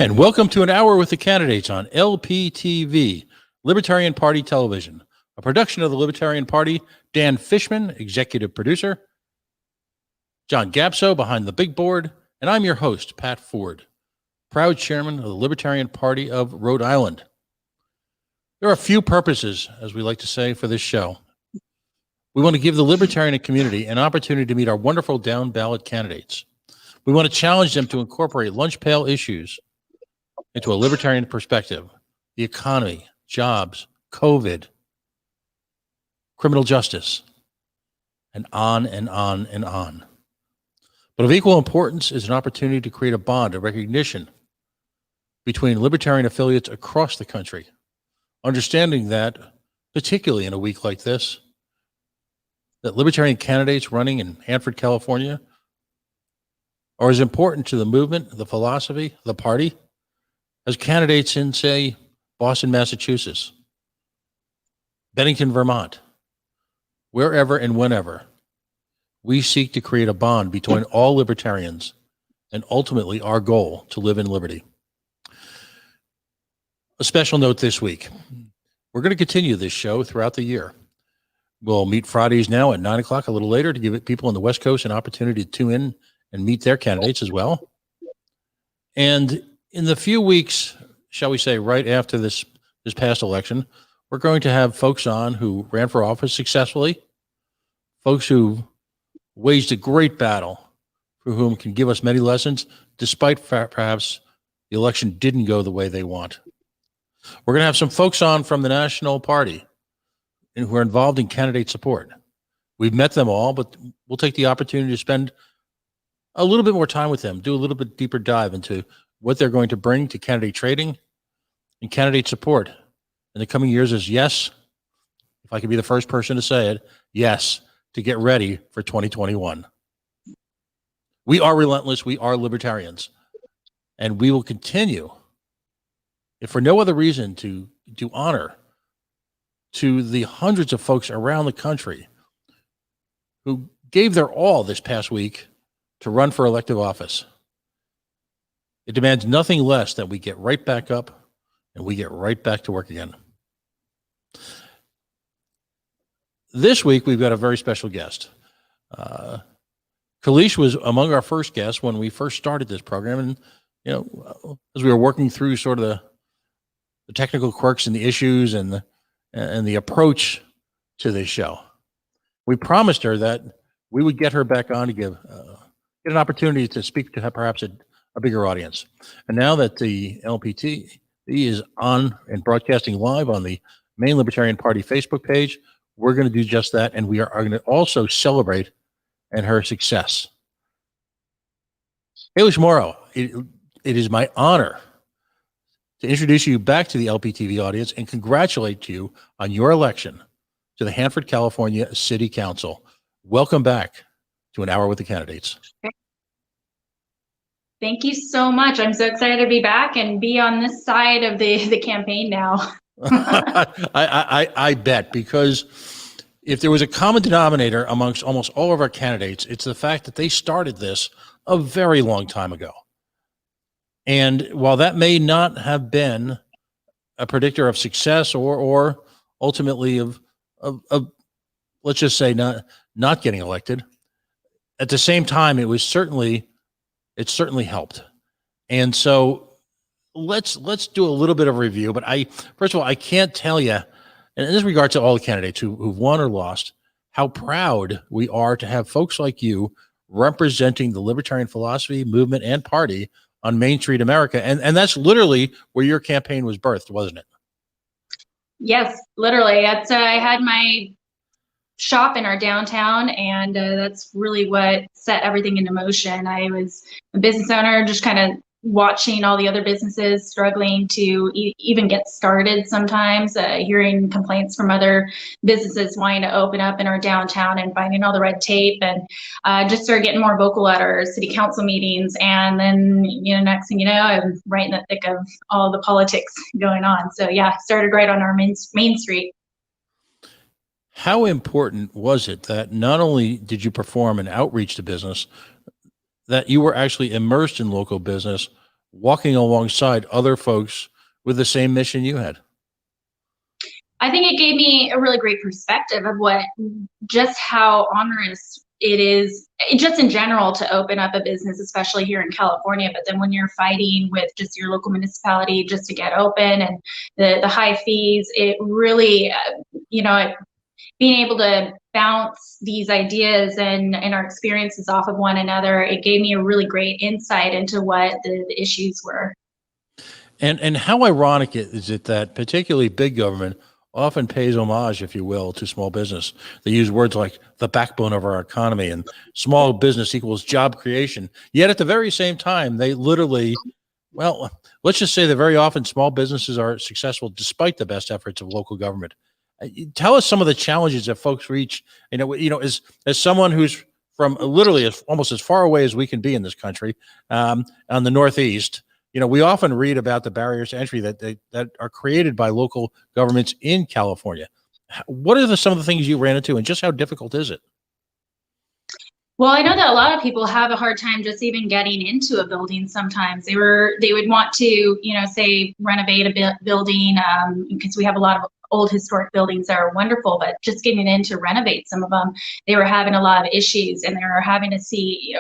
And welcome to an hour with the candidates on LPTV, Libertarian Party Television, a production of the Libertarian Party. Dan Fishman, executive producer, John Gapso behind the big board, and I'm your host, Pat Ford, proud chairman of the Libertarian Party of Rhode Island. There are a few purposes, as we like to say, for this show. We want to give the libertarian community an opportunity to meet our wonderful down-ballot candidates. We want to challenge them to incorporate lunch pail issues into a libertarian perspective: the economy, jobs, COVID, criminal justice, and on and on and on. But of equal importance is an opportunity to create a bond of recognition between libertarian affiliates across the country, understanding that, particularly in a week like this, that libertarian candidates running in Hanford, California, are as important to the movement, the philosophy, the party, as candidates in, say, Boston, Massachusetts, Bennington, Vermont, wherever and whenever. We seek to create a bond between all libertarians and ultimately our goal to live in liberty. A special note this week: we're going to continue this show throughout the year. We'll meet Fridays now at 9 o'clock, a little later, to give people on the West Coast an opportunity to tune in and meet their candidates as well. And in the few weeks, shall we say, right after this past election, we're going to have folks on who ran for office successfully, folks who waged a great battle, for whom can give us many lessons, despite perhaps the election didn't go the way they want. We're going to have some folks on from the National Party who are involved in candidate support. We've met them all, but we'll take the opportunity to spend a little bit more time with them, do a little bit deeper dive into what they're going to bring to candidate trading and candidate support in the coming years. Is yes, if I could be the first person to say it, yes, to get ready for 2021. We are relentless. We are libertarians. And we will continue, if for no other reason, to do honor to the hundreds of folks around the country who gave their all this past week to run for elective office. It demands nothing less that we get right back up and we get right back to work again. This week, we've got a very special guest. Kalish was among our first guests when we first started this program. And, you know, as we were working through sort of the technical quirks and the issues and the approach to this show, we promised her that we would get her back on to get an opportunity to speak to perhaps a bigger audience. And now that the LPT is on and broadcasting live on the main Libertarian Party Facebook page, we're going to do just that, and we are going to also celebrate and her success. Kalish Morrow, it is my honor to introduce you back to the LPTV audience and congratulate you on your election to the Hanford, California City Council. Welcome back to an hour with the candidates. Thank you so much. I'm so excited to be back and be on this side of the campaign now. I bet, because if there was a common denominator amongst almost all of our candidates, it's the fact that they started this a very long time ago. And while that may not have been a predictor of success or ultimately of let's just say not getting elected, at the same time, it certainly helped. And so let's do a little bit of review. But first of all, I can't tell you, and in this regard to all the candidates who've won or lost, how proud we are to have folks like you representing the libertarian philosophy, movement, and party on Main Street America. And that's literally where your campaign was birthed, wasn't it? Yes, literally. I had my shop in our downtown, and that's really what set everything into motion. I was a business owner, just kind of watching all the other businesses struggling to even get started sometimes, hearing complaints from other businesses wanting to open up in our downtown and finding all the red tape, and just started getting more vocal at our city council meetings. And then, next thing you know, I'm right in the thick of all the politics going on. So yeah, started right on our main street. How important was it that not only did you perform an outreach to business, that you were actually immersed in local business walking alongside other folks with the same mission you had? I think it gave me a really great perspective of just how onerous it is, just in general, to open up a business, especially here in California. But then when you're fighting with just your local municipality just to get open, and the high fees, it really, being able to bounce these ideas and our experiences off of one another, it gave me a really great insight into what the issues were. And how ironic is it that particularly big government often pays homage, if you will, to small business? They use words like the backbone of our economy and small business equals job creation. Yet at the very same time, they literally, well, let's just say that very often small businesses are successful despite the best efforts of local government. Tell us some of the challenges that folks reach, as someone who's from literally almost as far away as we can be in this country, on the Northeast. We often read about the barriers to entry that are created by local governments in California. What are some of the things you ran into, and just how difficult is it? Well, I know that a lot of people have a hard time just even getting into a building. Sometimes they would want to, say renovate a building, because we have a lot of old historic buildings that are wonderful, but just getting in to renovate some of them, they were having a lot of issues, and they were having to see,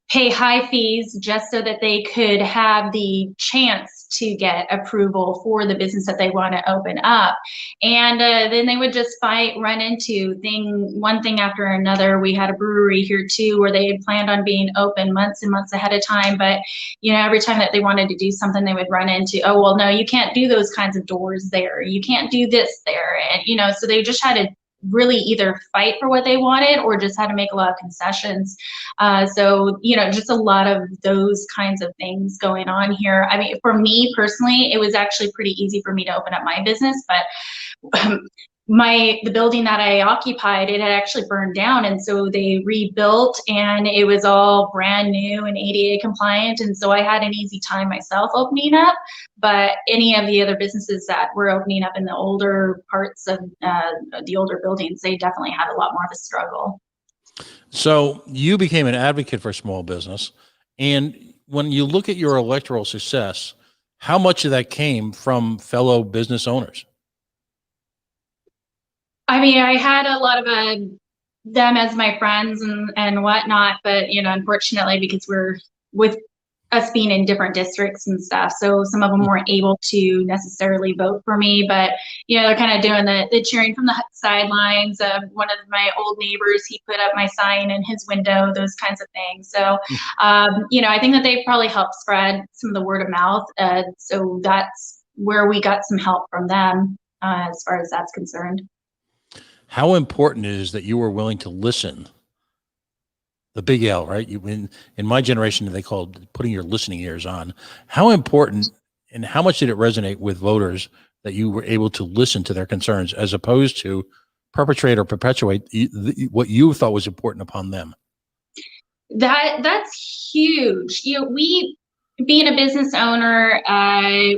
pay high fees just so that they could have the chance to get approval for the business that they want to open up. And then they would just run into one thing after another. We had a brewery here too, where they had planned on being open months and months ahead of time. But, every time that they wanted to do something, they would run into, oh, well, no, you can't do those kinds of doors there. You can't do this there. And, so they just had to really either fight for what they wanted or just had to make a lot of concessions. So, just a lot of those kinds of things going on here. I mean, for me personally, it was actually pretty easy for me to open up my business, but the building that I occupied, it had actually burned down, and so they rebuilt, and it was all brand new and ADA compliant, and so I had an easy time myself opening up. But any of the other businesses that were opening up in the older parts of the older buildings, they definitely had a lot more of a struggle. So you became an advocate for small business, and when you look at your electoral success, how much of that came from fellow business owners? I mean, I had a lot of them as my friends and whatnot, but unfortunately, because we're with us being in different districts and stuff, so some of them weren't able to necessarily vote for me. But they're kind of doing the cheering from the sidelines. One of my old neighbors, he put up my sign in his window, those kinds of things. So, I think that they probably helped spread some of the word of mouth. So that's where we got some help from them, as far as that's concerned. How important it is that you were willing to listen. The big L, right? In my generation, they called putting your listening ears on. How important and how much did it resonate with voters that you were able to listen to their concerns as opposed to perpetrate or perpetuate what you thought was important upon them? That's huge. Being a business owner,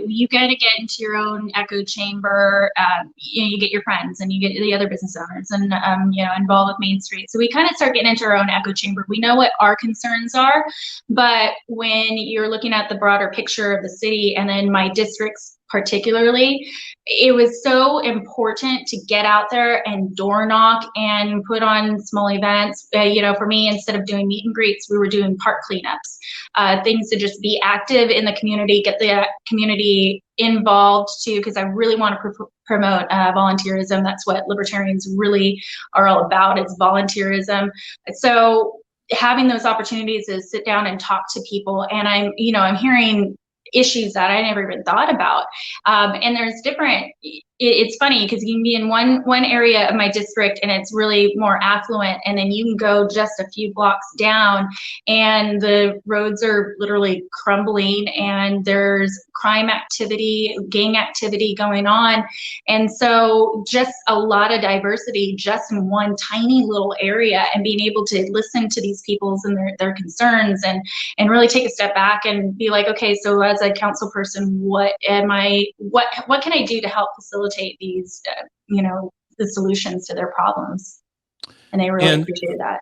you got to get into your own echo chamber. You get your friends and you get the other business owners and, involved with Main Street. So we kind of start getting into our own echo chamber. We know what our concerns are, but when you're looking at the broader picture of the city and then my districts particularly, it was so important to get out there and door knock and put on small events. For me, instead of doing meet and greets, we were doing park cleanups, things to just be active in the community, get the community involved too, because I really want to promote volunteerism. That's what libertarians really are all about, is volunteerism. So having those opportunities to sit down and talk to people, and I'm hearing issues that I never even thought about. And there's different, it's funny because you can be in one area of my district and it's really more affluent, and then you can go just a few blocks down and the roads are literally crumbling and there's crime activity, gang activity going on. And so just a lot of diversity just in one tiny little area, and being able to listen to these people's and their concerns and really take a step back and be like, okay, so as a council person, what can I do to help facilitate these, the solutions to their problems? And they really appreciated that.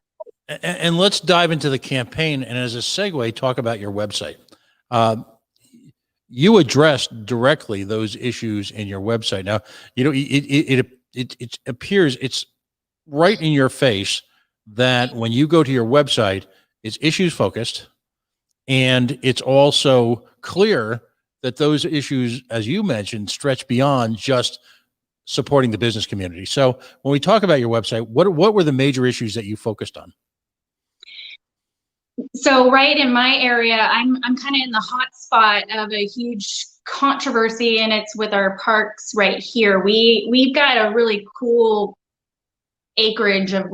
And let's dive into the campaign. And as a segue, talk about your website. You addressed directly those issues in your website. Now, it appears it's right in your face that when you go to your website, it's issues focused, and it's also clear that those issues, as you mentioned, stretch beyond just supporting the business community. So when we talk about your website, what were the major issues that you focused on? So right in my area, I'm kind of in the hot spot of a huge controversy, and it's with our parks right here. We've got a really cool acreage of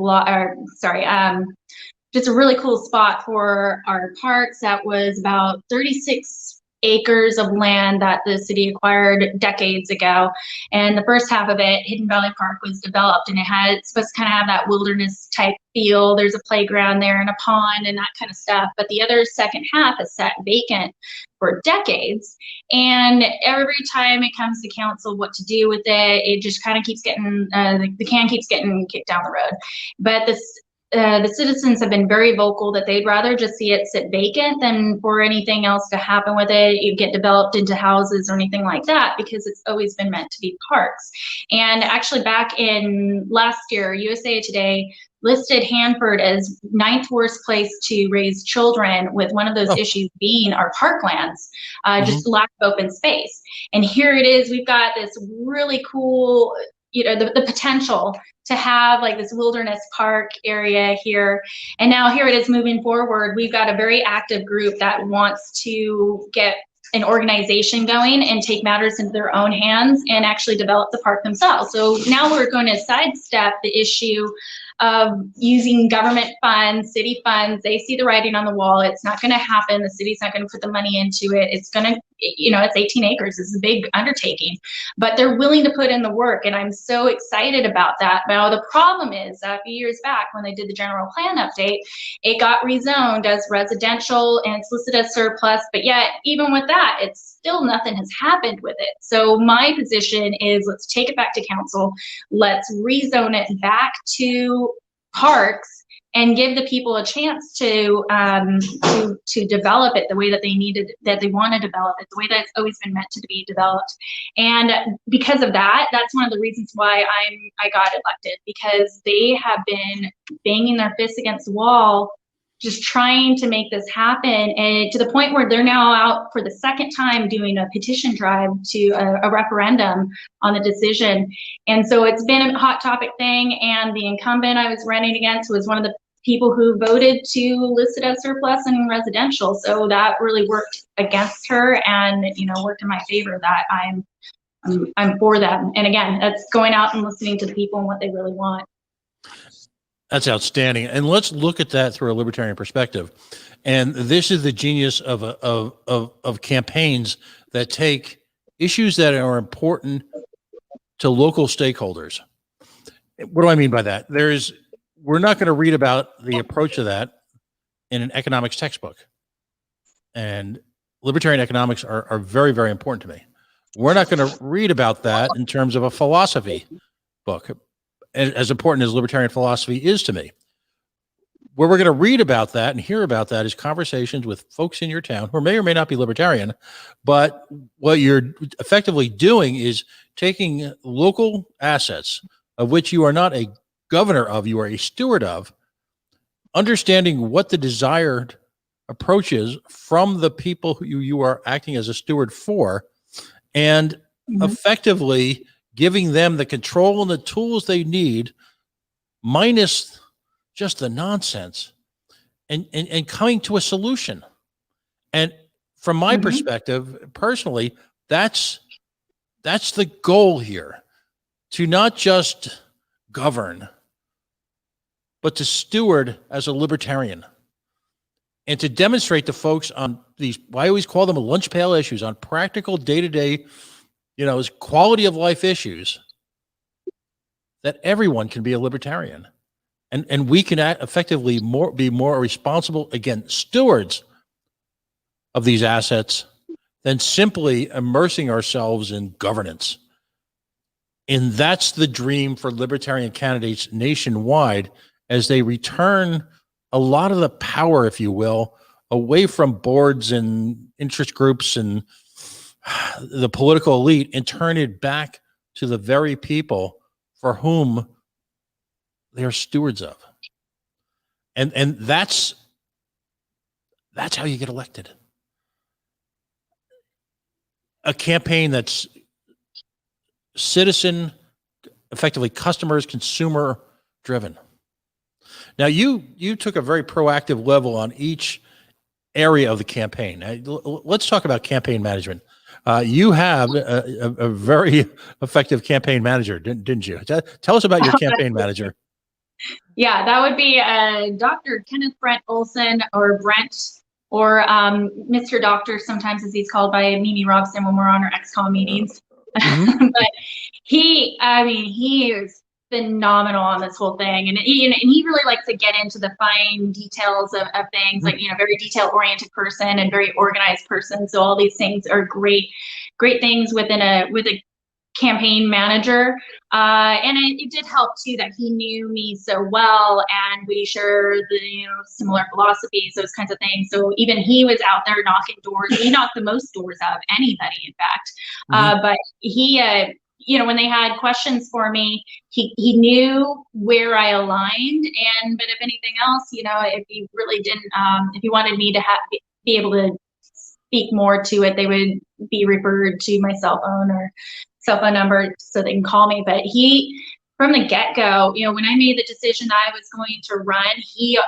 just a really cool spot for our parks that was about 36 acres of land that the city acquired decades ago. And the first half of it, Hidden Valley Park, was developed, and it's supposed to kind of have that wilderness type feel. There's a playground there and a pond and that kind of stuff. But the other second half is sat vacant for decades. And every time it comes to council what to do with it, it just kind of keeps getting, the can keeps getting kicked down the road. But the citizens have been very vocal that they'd rather just see it sit vacant than for anything else to happen with it. You get developed into houses or anything like that, because it's always been meant to be parks. And actually back in last year, USA Today listed Hanford as 9th worst place to raise children, with one of those issues being our parklands, just lack of open space. And here it is, we've got this really cool, the potential to have like this wilderness park area here. And now here it is moving forward. We've got a very active group that wants to get an organization going and take matters into their own hands and actually develop the park themselves. So now we're going to sidestep the issue of using government funds, city funds. They see the writing on the wall. It's not going to happen. The city's not going to put the money into it. It's going to, it's 18 acres. It's a big undertaking, but they're willing to put in the work. And I'm so excited about that. Now, the problem is a few years back when they did the general plan update, it got rezoned as residential and it's listed as surplus. But yet, even with that, it's still nothing has happened with it. So my position is, let's take it back to council. Let's rezone it back to parks and give the people a chance to develop it the way that they needed, that they want to develop it, the way that it's always been meant to be developed. And because of that, that's one of the reasons why I got elected, because they have been banging their fists against the wall, just trying to make this happen, and to the point where they're now out for the second time doing a petition drive to a referendum on the decision. And so it's been a hot topic thing, and the incumbent I was running against was one of the people who voted to list it as surplus and residential. So that really worked against her, and worked in my favor, that I'm for them. And again, that's going out and listening to the people and what they really want. That's outstanding. And let's look at that through a libertarian perspective. And this is the genius of campaigns that take issues that are important to local stakeholders. What do I mean by that? We're not going to read about the approach to that in an economics textbook. And libertarian economics are very, very important to me. We're not going to read about that in terms of a philosophy book, as important as libertarian philosophy is to me. Where we're going to read about that and hear about that is conversations with folks in your town who may or may not be libertarian, but what you're effectively doing is taking local assets, of which you are not a governor of, you are a steward of, understanding what the desired approach is from the people who you are acting as a steward for, and effectively giving them the control and the tools they need, minus just the nonsense, and coming to a solution. And from my perspective, personally, that's the goal here, to not just govern, but to steward as a libertarian, and to demonstrate to folks on these, I always call them lunch pail issues, on practical day-to-day, quality of life issues, that everyone can be a libertarian, and we can effectively be more responsible, again, stewards of these assets, than simply immersing ourselves in governance. And that's the dream for libertarian candidates nationwide, as they return a lot of the power, if you will, away from boards and interest groups and the political elite and turn it back to the very people for whom they are stewards of. And that's how you get elected. A campaign that's citizen, effectively customers, consumer driven. Now you took a very proactive level on each area of the campaign. Let's talk about campaign management. You have a very effective campaign manager, didn't you? Tell us about your campaign manager. Yeah, that would be Dr. Kenneth Brent Olson, or Brent, or Mr. Doctor, sometimes as he's called by Mimi Robson when we're on our XCOM meetings. Mm-hmm. But he is phenomenal on this whole thing, and he really likes to get into the fine details of things, like, very detail oriented person and very organized person. So all these things are great things with a campaign manager, and it did help too that he knew me so well, and we share the similar philosophies, those kinds of things. So even he was out there knocking doors. He knocked the most doors out of anybody, in fact. But he when they had questions for me, he knew where I aligned, but if anything else, if he really didn't, if he wanted me to be able to speak more to it, they would be referred to my cell phone number so they can call me. But he, from the get-go, when I made the decision I was going to run, he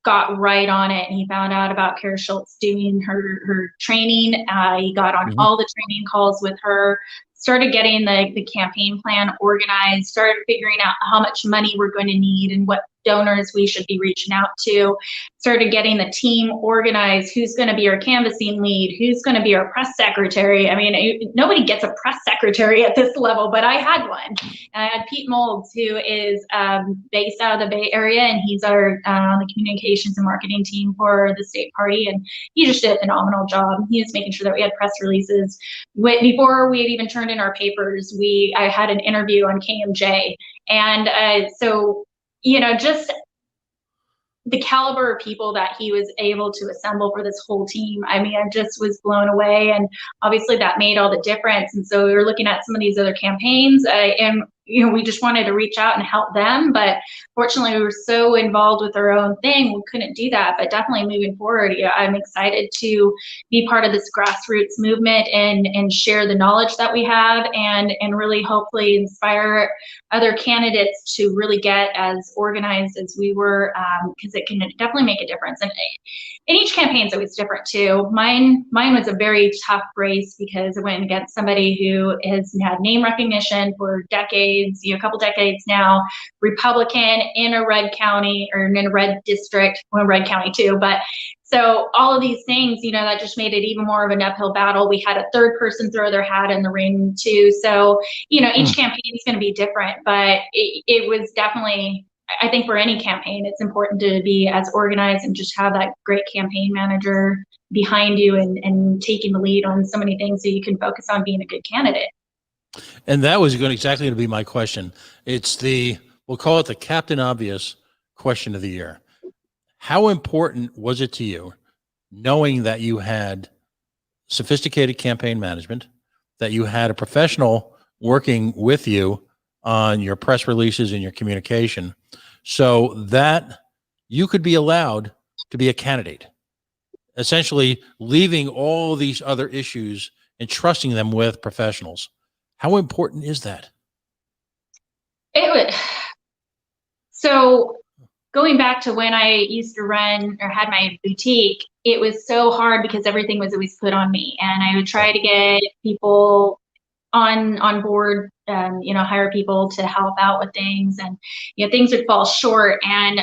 got right on it, and he found out about Kara Schultz doing her training. He got on all the training calls with her, started getting the campaign plan organized, started figuring out how much money we're going to need and what donors we should be reaching out to, started getting the team organized, who's going to be our canvassing lead, who's going to be our press secretary. I mean, nobody gets a press secretary at this level, but I had one. And I had Pete Molds, who is based out of the Bay Area, and he's our on the communications and marketing team for the state party, and he just did a phenomenal job. He was making sure that we had press releases. Before we had even turned in our papers, I had an interview on KMJ, and so just the caliber of people that he was able to assemble for this whole team. I mean, I just was blown away, and obviously that made all the difference. And so we were looking at some of these other campaigns, and we just wanted to reach out and help them, but fortunately we were so involved with our own thing, we couldn't do that. But definitely moving forward, I'm excited to be part of this grassroots movement and share the knowledge that we have, and really hopefully inspire other candidates to really get as organized as we were, because it can definitely make a difference. And each campaign is always different too. Mine was a very tough race, because I went against somebody who has had name recognition for decades, a couple decades now, Republican, in a red county, or in a red district, well, red county too. But so all of these things, that just made it even more of an uphill battle. We had a third person throw their hat in the ring too. So, each campaign is going to be different, but it was definitely, I think for any campaign, it's important to be as organized and just have that great campaign manager behind you and taking the lead on so many things, so you can focus on being a good candidate. And that was exactly going to be my question. It's we'll call it the Captain Obvious question of the year. How important was it to you, knowing that you had sophisticated campaign management, that you had a professional working with you on your press releases and your communication, so that you could be allowed to be a candidate, essentially leaving all these other issues and trusting them with professionals? How important is that? So going back to when I used to run or had my boutique, it was so hard because everything was always put on me, and I would try to get people on board, hire people to help out with things, and things would fall short, and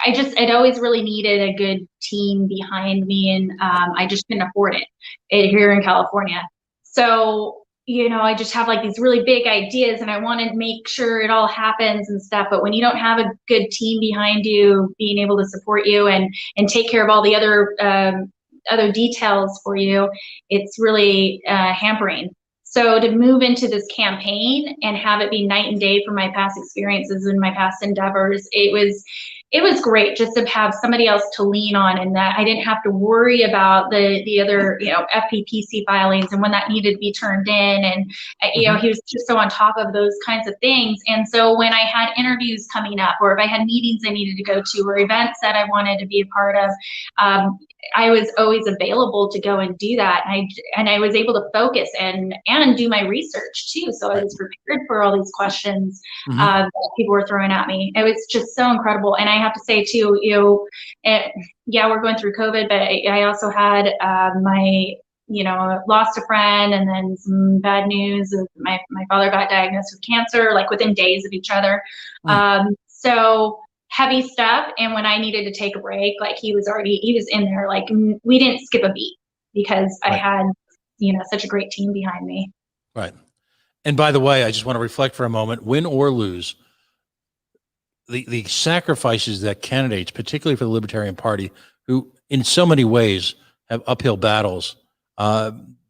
I'd always really needed a good team behind me, and I just couldn't afford it here in California. So I just have like these really big ideas, and I want to make sure it all happens and stuff. But when you don't have a good team behind you, being able to support you and take care of all the other details for you, it's really hampering. So to move into this campaign and have it be night and day from my past experiences and my past endeavors, it was it was great just to have somebody else to lean on, and that I didn't have to worry about the other, FPPC filings and when that needed to be turned in. And, he was just so on top of those kinds of things. And so when I had interviews coming up, or if I had meetings I needed to go to, or events that I wanted to be a part of, I was always available to go and do that. And I was able to focus and do my research too. So I was prepared for all these questions that people were throwing at me. It was just so incredible. And I have to say too, we're going through COVID, but I also had lost a friend, and then some bad news. My father got diagnosed with cancer, like within days of each other. So heavy stuff. And when I needed to take a break, like he was in there, like we didn't skip a beat because I had, such a great team behind me. Right. And by the way, I just want to reflect for a moment, win or lose, the sacrifices that candidates, particularly for the Libertarian Party, who in so many ways have uphill battles,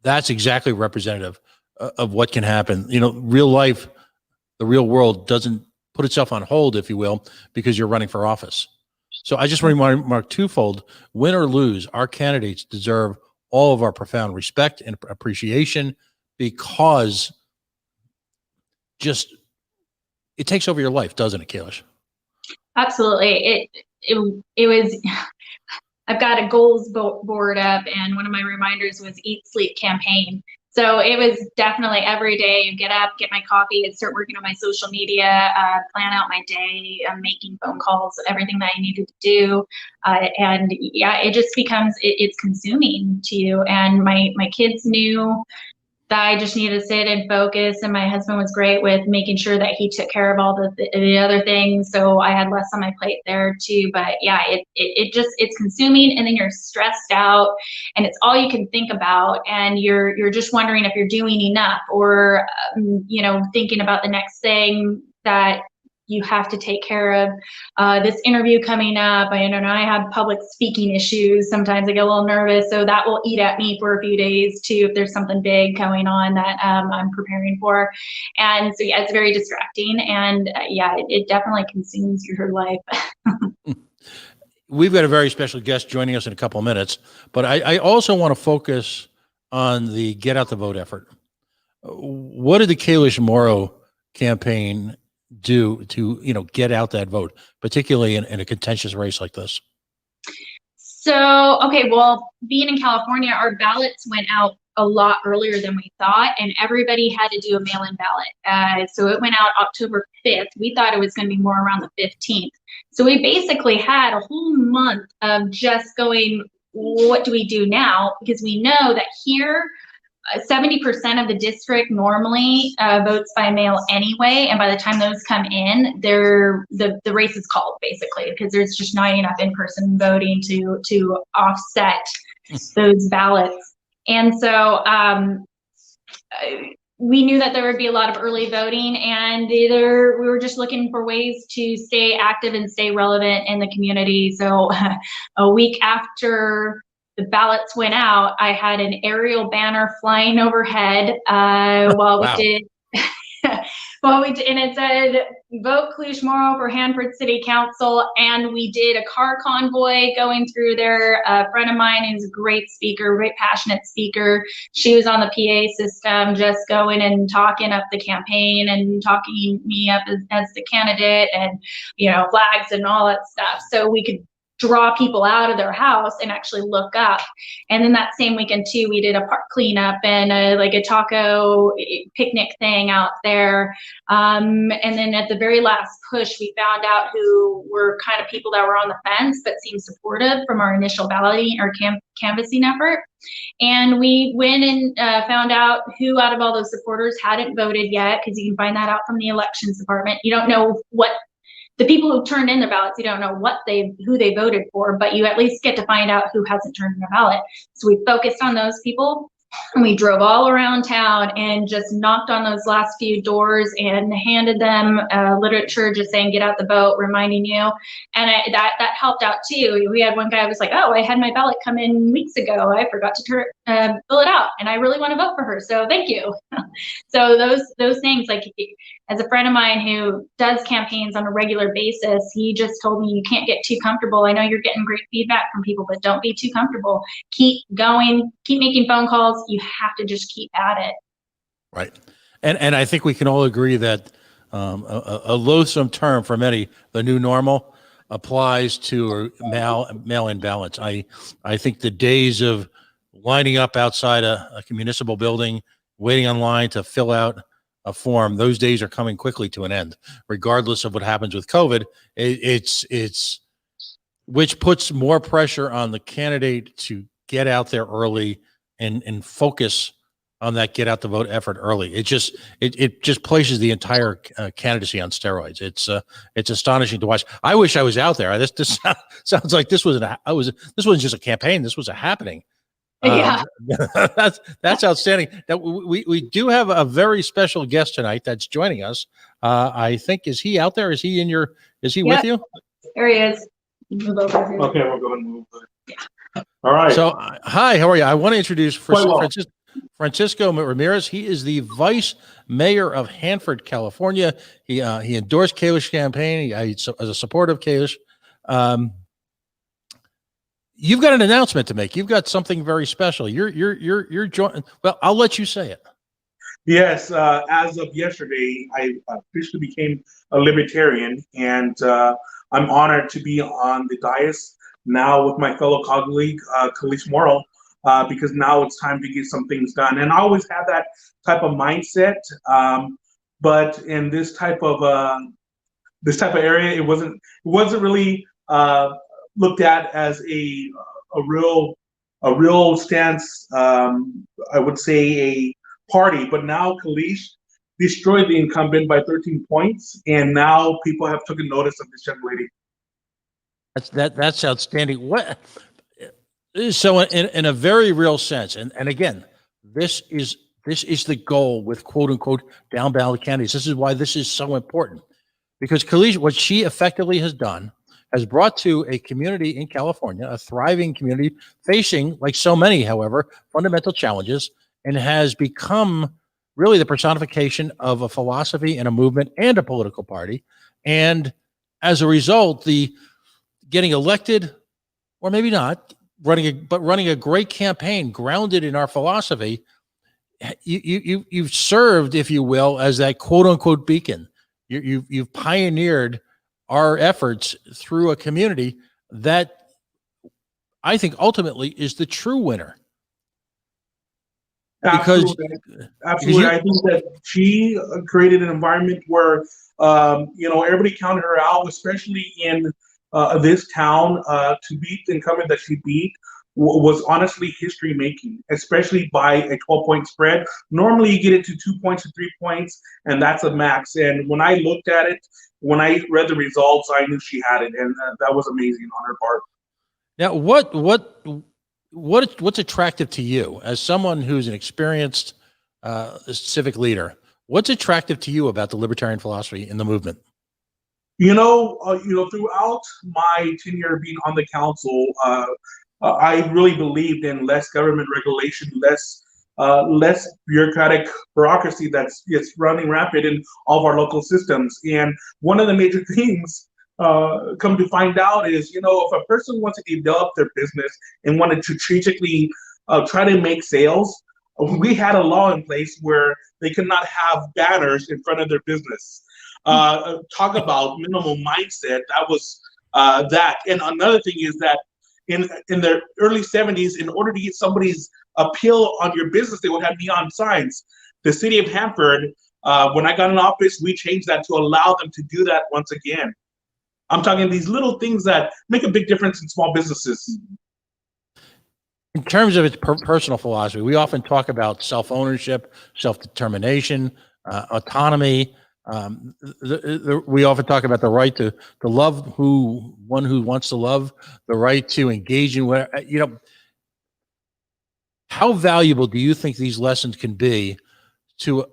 that's exactly representative of what can happen. Real life, the real world doesn't put itself on hold, if you will, because you're running for office. So I just want to remark twofold: win or lose, our candidates deserve all of our profound respect and appreciation, because it takes over your life, doesn't it, Kalish? Absolutely. It was. I've got a goals board up, and one of my reminders was eat, sleep, campaign. So it was definitely every day, get up, get my coffee, and start working on my social media, plan out my day, making phone calls, everything that I needed to do. It just becomes, it's consuming to you. And my kids knew that I just needed to sit and focus, and my husband was great with making sure that he took care of all the other things, so I had less on my plate there too. But yeah, it's consuming, and then you're stressed out, and it's all you can think about, and you're just wondering if you're doing enough, or thinking about the next thing that you have to take care of. This interview coming up, I don't know, I have public speaking issues. Sometimes I get a little nervous, so that will eat at me for a few days too, if there's something big going on that I'm preparing for. And so yeah, it's very distracting, and it definitely consumes your life. We've got a very special guest joining us in a couple of minutes, but I also want to focus on the Get Out the Vote effort. What did the Kalish Morrow campaign do to get out that vote, particularly in a contentious race like this? So being in California, our ballots went out a lot earlier than we thought, and everybody had to do a mail-in ballot. So it went out October 5th. We thought it was going to be more around the 15th. So we basically had a whole month of just going, what do we do now? Because we know that here, 70% of the district normally votes by mail anyway, and by the time those come in, the race is called, basically, because there's just not enough in-person voting to offset those ballots. And so we knew that there would be a lot of early voting, and we were just looking for ways to stay active and stay relevant in the community. So a week after the ballots went out, I had an aerial banner flying overhead while we did, and it said, "Vote Kalish Morrow for Hanford City Council." And we did a car convoy going through there. A friend of mine who's a great speaker, great passionate speaker, she was on the PA system, just going and talking up the campaign and talking me up as the candidate, and flags and all that stuff, so we could draw people out of their house and actually look up. And then that same weekend too, we did a park cleanup and a taco picnic thing out there. And then at the very last push, we found out who were kind of people that were on the fence but seemed supportive from our initial balloting or canvassing effort. And we went and found out who out of all those supporters hadn't voted yet, because you can find that out from the elections department. You don't know what the people who turned in their ballots, you don't know who they voted for, but you at least get to find out who hasn't turned in their ballot. So we focused on those people, and we drove all around town and just knocked on those last few doors and handed them literature just saying, "Get out the vote," reminding you. And that helped out too. We had one guy who was like, "Oh, I had my ballot come in weeks ago. I forgot to fill it out, and I really want to vote for her, so thank you." So those things, as a friend of mine who does campaigns on a regular basis, he just told me, you can't get too comfortable. I know you're getting great feedback from people, but don't be too comfortable. Keep going, keep making phone calls. You have to just keep at it. Right. And I think we can all agree that a loathsome term for many, the new normal, applies to mail-in ballots. I think the days of lining up outside a municipal building, waiting online to fill out a form, those days are coming quickly to an end, regardless of what happens with COVID. It's which puts more pressure on the candidate to get out there early and focus on that get out the vote effort early. It just places the entire candidacy on steroids. It's astonishing to watch. I wish I was out there. This sounds like this wasn't just a campaign. This was a happening. Yeah. That's outstanding. Now, we do have a very special guest tonight that's joining us. I think, is he out there? Is he with you? There he is. Okay, we'll go and move. Yeah. All right. So, hi, how are you? I want to introduce Well. Francisco Ramirez. He is the vice mayor of Hanford, California. He endorsed Kalish campaign. As a supporter of Kalish. You've got an announcement to make. You've got something very special. You're joining. Well, I'll let you say it. Yes, as of yesterday, I officially became a libertarian, and I'm honored to be on the dais now with my fellow colleague, Kalish Morrow, because now it's time to get some things done. And I always had that type of mindset, but in this type of area, it wasn't really looked at as a real stance. I would say a party, but now Kalish destroyed the incumbent by 13 points, and now people have taken notice of this young lady. That's outstanding. What? So in a very real sense, and again, this is the goal with quote unquote down ballot candidates. This is why this is so important, because Kalish, what she effectively has done, has brought to a community in California, a thriving community facing, like so many, however, fundamental challenges, and has become really the personification of a philosophy and a movement and a political party. And as a result, the getting elected, or maybe not, running a great campaign grounded in our philosophy, you've served, if you will, as that quote unquote beacon. You've pioneered our efforts through a community that I think ultimately is the true winner. Absolutely. I think that she created an environment where everybody counted her out, especially in this town. To beat the incumbent that she beat was honestly history making, especially by a 12-point spread. Normally you get it to 2 points to 3 points, and that's a max. And when I looked at it, when I read the results, I knew she had it, and that was amazing on her part. Now, what's attractive to you as someone who's an experienced civic leader? What's attractive to you about the libertarian philosophy in the movement? Throughout my tenure being on the council, I really believed in less government regulation, less bureaucratic bureaucracy that's running rapid in all of our local systems. And one of the major things, come to find out, is if a person wants to develop their business and wanted to strategically try to make sales, we had a law in place where they could not have banners in front of their business. Talk about minimal mindset. That was that. And another thing is that in the early 70s, in order to get somebody's appeal on your business, they would have neon signs. The City of Hanford, when I got in office, we changed that to allow them to do that once again. I'm talking these little things that make a big difference in small businesses. In terms of its personal philosophy, we often talk about self-ownership, self-determination, autonomy. We often talk about the right to love one who wants to love, the right to engage in what, how valuable do you think these lessons can be to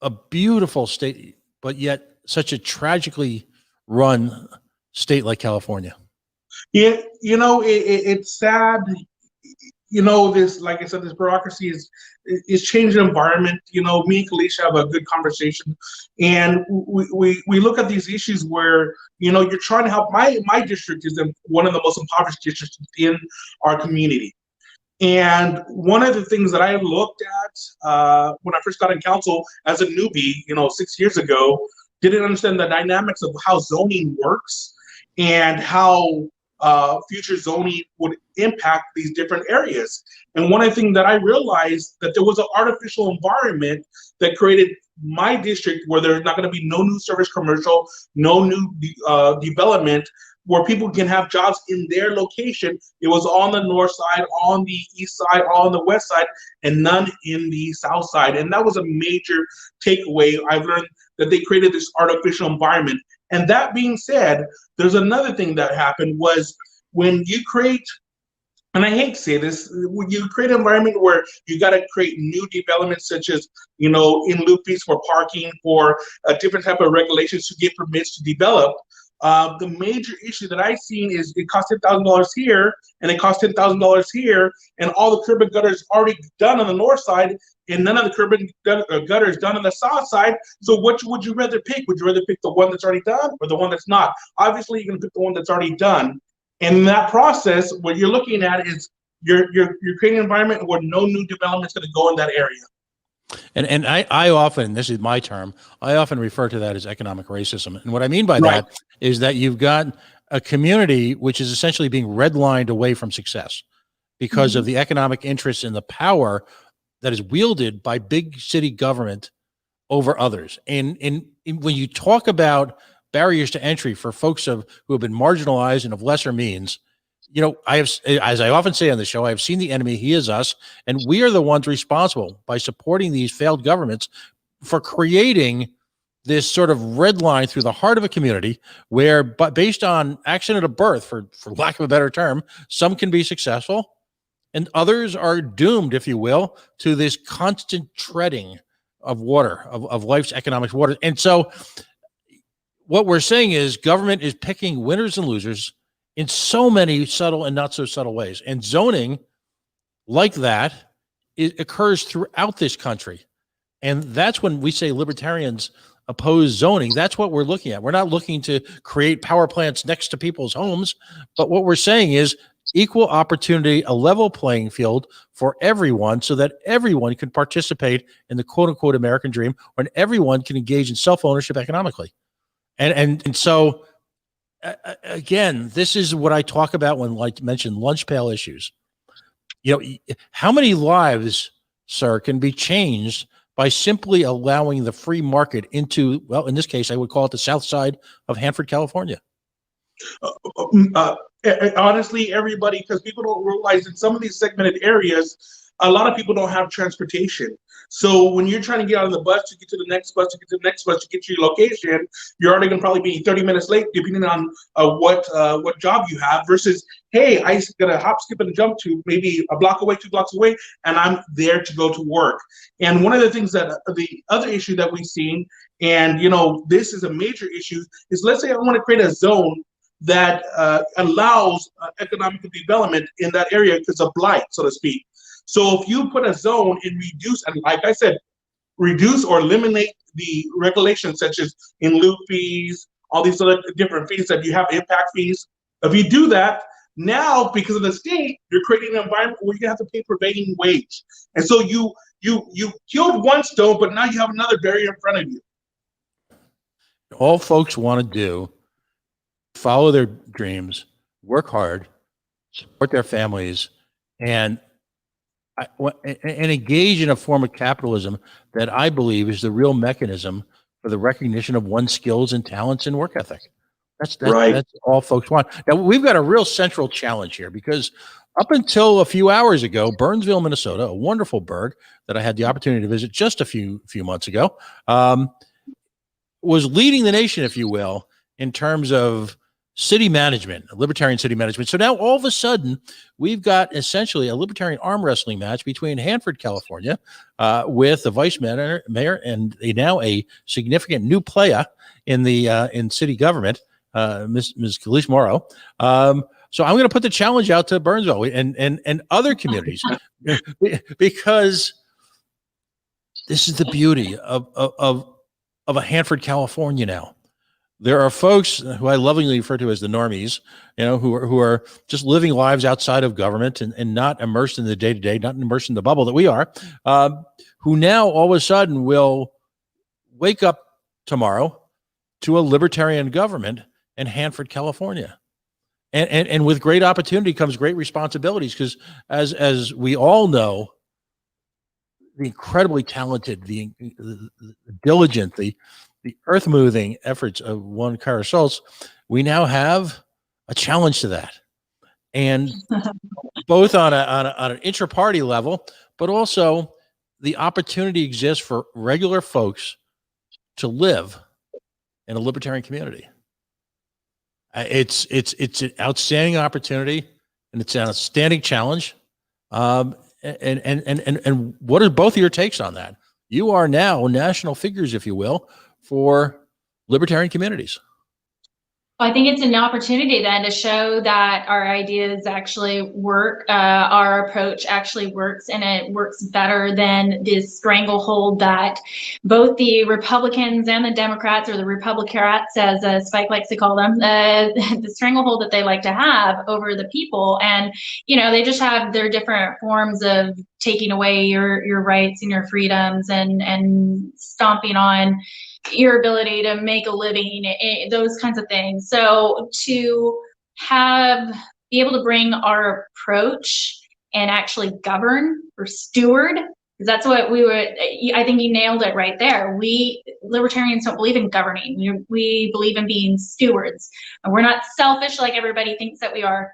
a beautiful state, but yet such a tragically run state like California? Yeah, it's sad. this, like I said, this bureaucracy is changing the environment. Me and Kalish have a good conversation, and we look at these issues where, you're trying to help. My district is one of the most impoverished districts in our community. And one of the things that I looked at when I first got in council as a newbie, 6 years ago, didn't understand the dynamics of how zoning works and how future zoning would impact these different areas. And one of the things that I realized, that there was an artificial environment that created my district where there's not going to be no new service commercial, no new development, where people can have jobs in their location. It was on the north side, on the east side, on the west side, and none in the south side. And that was a major takeaway. I've learned that they created this artificial environment. And that being said, there's another thing that happened was when you create, and I hate to say this, when you create an environment where you got to create new developments, such as, in lieu fees for parking, for a different type of regulations to get permits to develop. The major issue that I've seen is it costs $10,000 here and it costs $10,000 here, and all the curb and gutters already done on the north side and none of the curb and gutters done on the south side. So which would you rather pick? Would you rather pick the one that's already done or the one that's not? Obviously, you're going to pick the one that's already done. And in that process, what you're looking at is you're creating an environment where no new development is going to go in that area. And I often, this is my term, I often refer to that as economic racism. And what I mean by that is that you've got a community which is essentially being redlined away from success because of the economic interests and the power that is wielded by big city government over others. And when you talk about barriers to entry for folks who have been marginalized and of lesser means, I have, as I often say on the show, I have seen the enemy, he is us, and we are the ones responsible by supporting these failed governments for creating this sort of red line through the heart of a community where, but based on accident of birth, for lack of a better term, some can be successful and others are doomed, if you will, to this constant treading of water, of life's economic water. And so what we're saying is government is picking winners and losers in so many subtle and not so subtle ways. And zoning like that, it occurs throughout this country. And that's when we say libertarians oppose zoning. That's what we're looking at. We're not looking to create power plants next to people's homes, but what we're saying is equal opportunity, a level playing field for everyone so that everyone can participate in the quote unquote American dream, when everyone can engage in self-ownership economically. And so again, this is what I talk about when, like, mention lunch pail issues. How many lives, sir, can be changed by simply allowing the free market into, well, in this case, I would call it the south side of Hanford, California? Honestly, everybody, because people don't realize in some of these segmented areas, a lot of people don't have transportation. So when you're trying to get on the bus to get to the next bus, to get to the next bus, to get to your location, you're already going to probably be 30 minutes late, depending on what job you have, versus, hey, I got to hop, skip, and jump to maybe a block away, 2 blocks away, and I'm there to go to work. And one of the things that the other issue that we've seen, and this is a major issue, is let's say I want to create a zone that allows economic development in that area because of blight, so to speak. So if you put a zone and reduce, and like I said, reduce or eliminate the regulations such as in lieu fees, all these other different fees that you have, impact fees. If you do that, now because of the state, you're creating an environment where you have to pay prevailing wage. And so you killed one stone, but now you have another barrier in front of you. All folks want to do, follow their dreams, work hard, support their families, and engage in a form of capitalism that I believe is the real mechanism for the recognition of one's skills and talents and work ethic. That's all folks want. Now, we've got a real central challenge here because up until a few hours ago, Burnsville, Minnesota, a wonderful burg that I had the opportunity to visit just a few months ago, was leading the nation, if you will, in terms of city management, libertarian city management. So now all of a sudden, we've got essentially a libertarian arm wrestling match between Hanford, California, with the vice mayor and now a significant new player in the in city government, Ms. Kalish Morrow, So I'm going to put the challenge out to Burnsville and other communities because this is the beauty of a Hanford, California now. There are folks who I lovingly refer to as the normies, who are just living lives outside of government and not immersed in the day-to-day, not immersed in the bubble that we are, who now all of a sudden will wake up tomorrow to a libertarian government in Hanford, California. And with great opportunity comes great responsibilities, because as we all know, the incredibly talented, the diligent, the earth-moving efforts of one Kara Schultz, we now have a challenge to that. And both on an intra-party level, but also the opportunity exists for regular folks to live in a libertarian community. It's an outstanding opportunity, and it's an outstanding challenge. And what are both of your takes on that? You are now national figures, if you will, for libertarian communities. I think it's an opportunity then to show that our ideas actually work, our approach actually works, and it works better than this stranglehold that both the Republicans and the Democrats, or the Republicrats, as Spike likes to call them, the stranglehold that they like to have over the people. And, they just have their different forms of taking away your rights and your freedoms and stomping on your ability to make a living, those kinds of things. So to be able to bring our approach and actually govern or steward, because that's what I think you nailed it right there. We libertarians don't believe in governing. We believe in being stewards. And we're not selfish like everybody thinks that we are.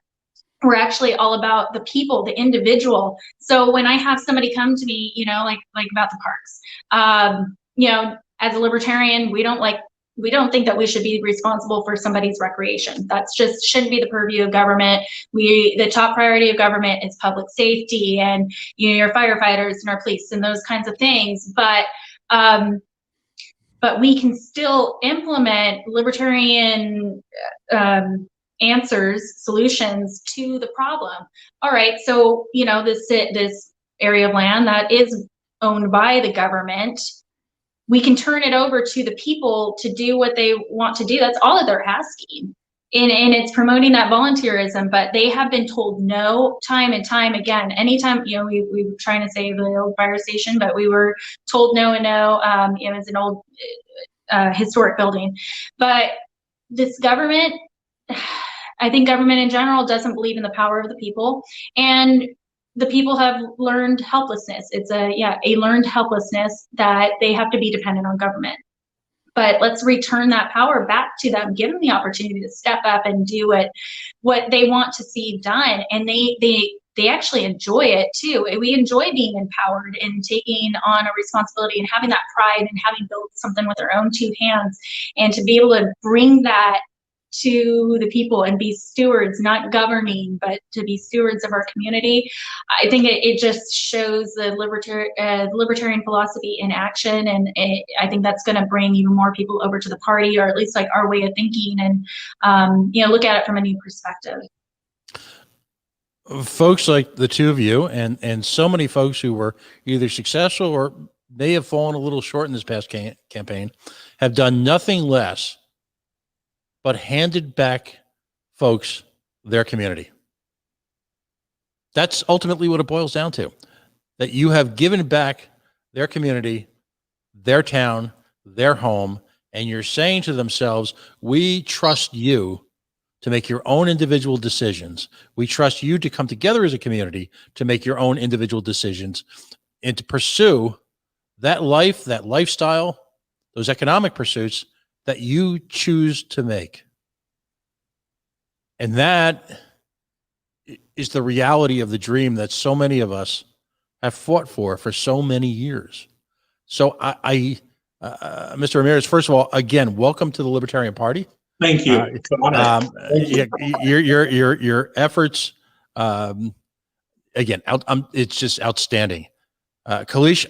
We're actually all about the people, the individual. So when I have somebody come to me, like about the parks, as a libertarian, we don't think that we should be responsible for somebody's recreation. That's just shouldn't be the purview of government. The top priority of government is public safety and your firefighters and our police and those kinds of things. But we can still implement libertarian answers, solutions to the problem. All right, so this area of land that is owned by the government, we can turn it over to the people to do what they want to do. That's all that they're asking. And it's promoting that volunteerism, but they have been told no time and time again. Anytime, we were trying to save the old fire station, but we were told no and no. It's an old historic building. But this government, I think government in general doesn't believe in the power of the people. And the people have learned helplessness. It's a learned helplessness that they have to be dependent on government. But let's return that power back to them, give them the opportunity to step up and do what they want to see done. And they actually enjoy it too. We enjoy being empowered and taking on a responsibility and having that pride and having built something with our own two hands, and to be able to bring that to the people and be stewards, not governing, but to be stewards of our community. I think it just shows the libertarian philosophy in action, and I think that's going to bring even more people over to the party, or at least like our way of thinking, and look at it from a new perspective. Folks like the two of you and so many folks who were either successful or may have fallen a little short in this past campaign have done nothing less but handed back folks their community. That's ultimately what it boils down to, that you have given back their community, their town, their home, and you're saying to themselves, we trust you to make your own individual decisions. We trust you to come together as a community to make your own individual decisions and to pursue that life, that lifestyle, those economic pursuits that you choose to make. And that is the reality of the dream that so many of us have fought for so many years. So Mr. Ramirez, first of all, again, welcome to the Libertarian Party. Thank you. Your efforts, again, it's just outstanding. Kalish,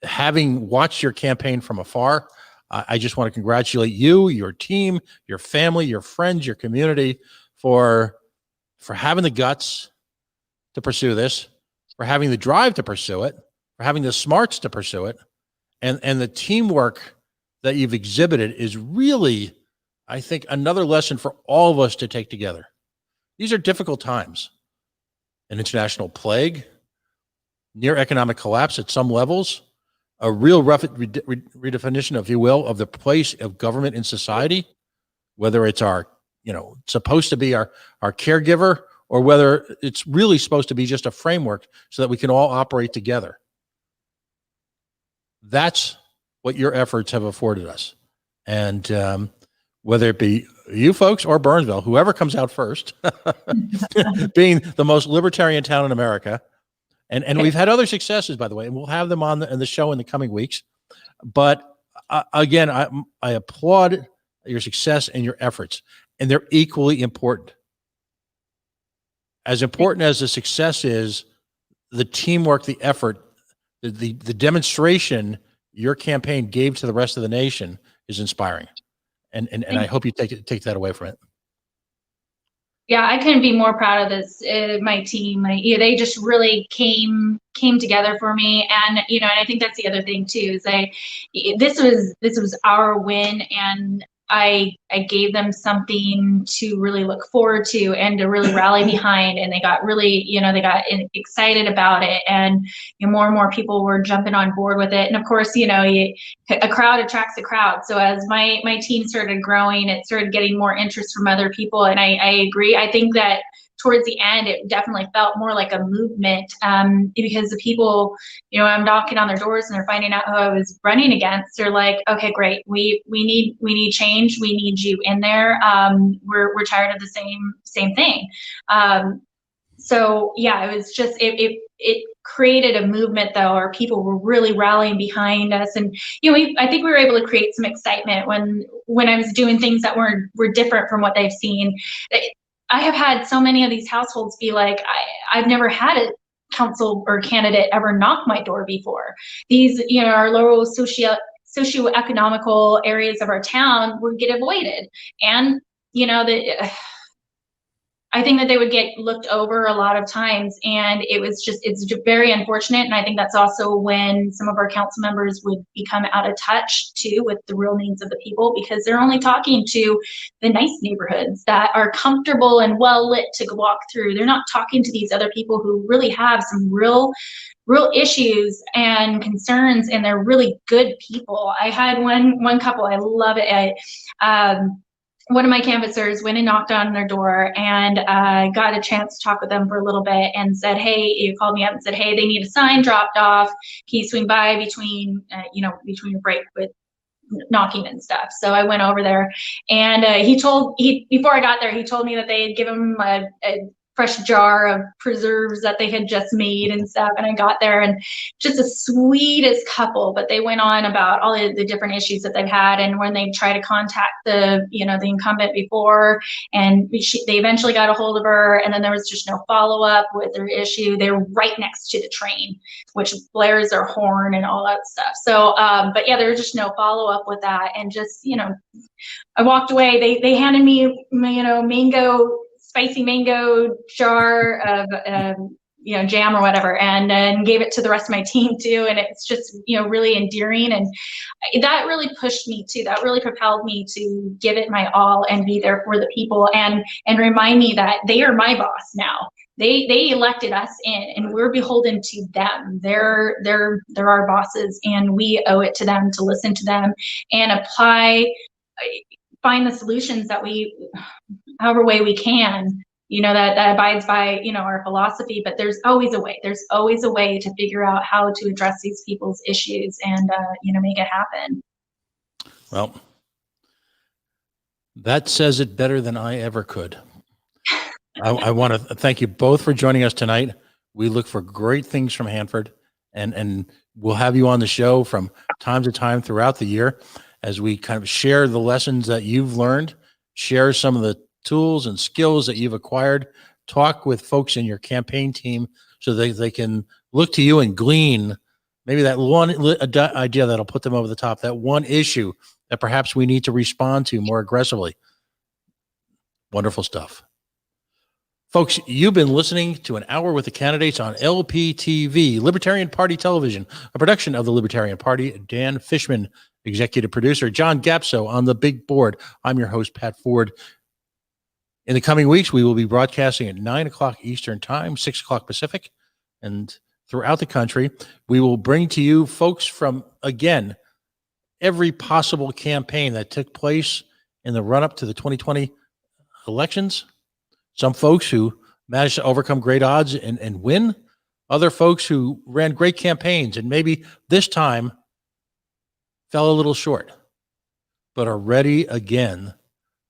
having watched your campaign from afar, I just want to congratulate you, your team, your family, your friends, your community for having the guts to pursue this, for having the drive to pursue it, for having the smarts to pursue it, and the teamwork that you've exhibited is really, I think, another lesson for all of us to take together. These are difficult times. An international plague, near economic collapse at some levels, a real rough redefinition, if you will, of the place of government in society, whether it's supposed to be our caregiver, or whether it's really supposed to be just a framework so that we can all operate together. That's what your efforts have afforded us. And whether it be you folks or Burnsville, whoever comes out first, being the most libertarian town in America. And we've had other successes, by the way, and we'll have them on the show in the coming weeks. But again, I applaud your success and your efforts, and they're equally important. As important as the success is, the teamwork, the effort, the demonstration your campaign gave to the rest of the nation is inspiring. And I hope you take that away from it. Yeah, I couldn't be more proud of this. My team, they just really came together for me, and and I think that's the other thing too. Is this was our win, and I gave them something to really look forward to and to really rally behind, and they got really, they got excited about it, and more and more people were jumping on board with it. And of course, a crowd attracts a crowd. So as my team started growing, it started getting more interest from other people, and I agree. I think that towards the end, it definitely felt more like a movement, because the people, I'm knocking on their doors and they're finding out who I was running against. They're like, okay, great. We need change. We need you in there. We're tired of the same thing. So yeah, it was just, it created a movement though, or people were really rallying behind us. And, I think we were able to create some excitement when I was doing things that were different from what they've seen. I have had so many of these households be like, I've never had a council or candidate ever knock my door before. These, our lower socioeconomical areas of our town would get avoided. And, I think that they would get looked over a lot of times, and it's very unfortunate. And I think that's also when some of our council members would become out of touch too with the real needs of the people, because they're only talking to the nice neighborhoods that are comfortable and well lit to walk through. They're not talking to these other people who really have some real issues and concerns, and they're really good people. I had one couple, I love it. One of my canvassers went and knocked on their door, and got a chance to talk with them for a little bit, and said, hey, you called me up and said, hey, they need a sign dropped off. Can you swing by between your break with knocking and stuff? So I went over there, and before I got there, he told me that they had given him a fresh jar of preserves that they had just made and stuff. And I got there, and just the sweetest couple, but they went on about all the different issues that they've had. And when they tried to contact the incumbent before, and they eventually got a hold of her, and then there was just no follow-up with their issue. They were right next to the train, which blares their horn and all that stuff. So, but yeah, there was just no follow-up with that. And just, I walked away. They handed me, spicy mango jar of jam or whatever, and then gave it to the rest of my team too. And it's just really endearing, and that really pushed me too. That really propelled me to give it my all and be there for the people, and remind me that they are my boss now. They elected us in, and we're beholden to them. They're our bosses, and we owe it to them to listen to them and find the solutions that however way we can, that abides by, our philosophy. But there's always a way. There's always a way to figure out how to address these people's issues and, make it happen. Well, that says it better than I ever could. I want to thank you both for joining us tonight. We look for great things from Hanford, and we'll have you on the show from time to time throughout the year as we kind of share the lessons that you've learned, share some of the tools and skills that you've acquired, talk with folks in your campaign team so they can look to you and glean maybe that one idea that'll put them over the top, that one issue that perhaps we need to respond to more aggressively. Wonderful stuff. Folks, you've been listening to An Hour with the Candidates on LPTV, Libertarian Party Television, a production of the Libertarian Party. Dan Fishman, executive producer, John Gapso on the big board. I'm your host, Pat Ford. In the coming weeks, we will be broadcasting at 9 o'clock Eastern Time, 6 o'clock Pacific, and throughout the country. We will bring to you folks from, again, every possible campaign that took place in the run-up to the 2020 elections. Some folks who managed to overcome great odds and win. Other folks who ran great campaigns and maybe this time fell a little short, but are ready again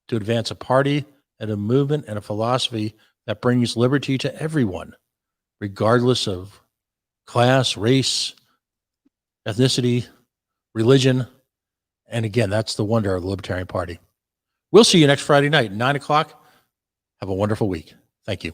to advance a party and a movement and a philosophy that brings liberty to everyone, regardless of class, race, ethnicity, religion. And again, that's the wonder of the Libertarian Party. We'll see you next Friday night, 9 o'clock. Have a wonderful week. Thank you.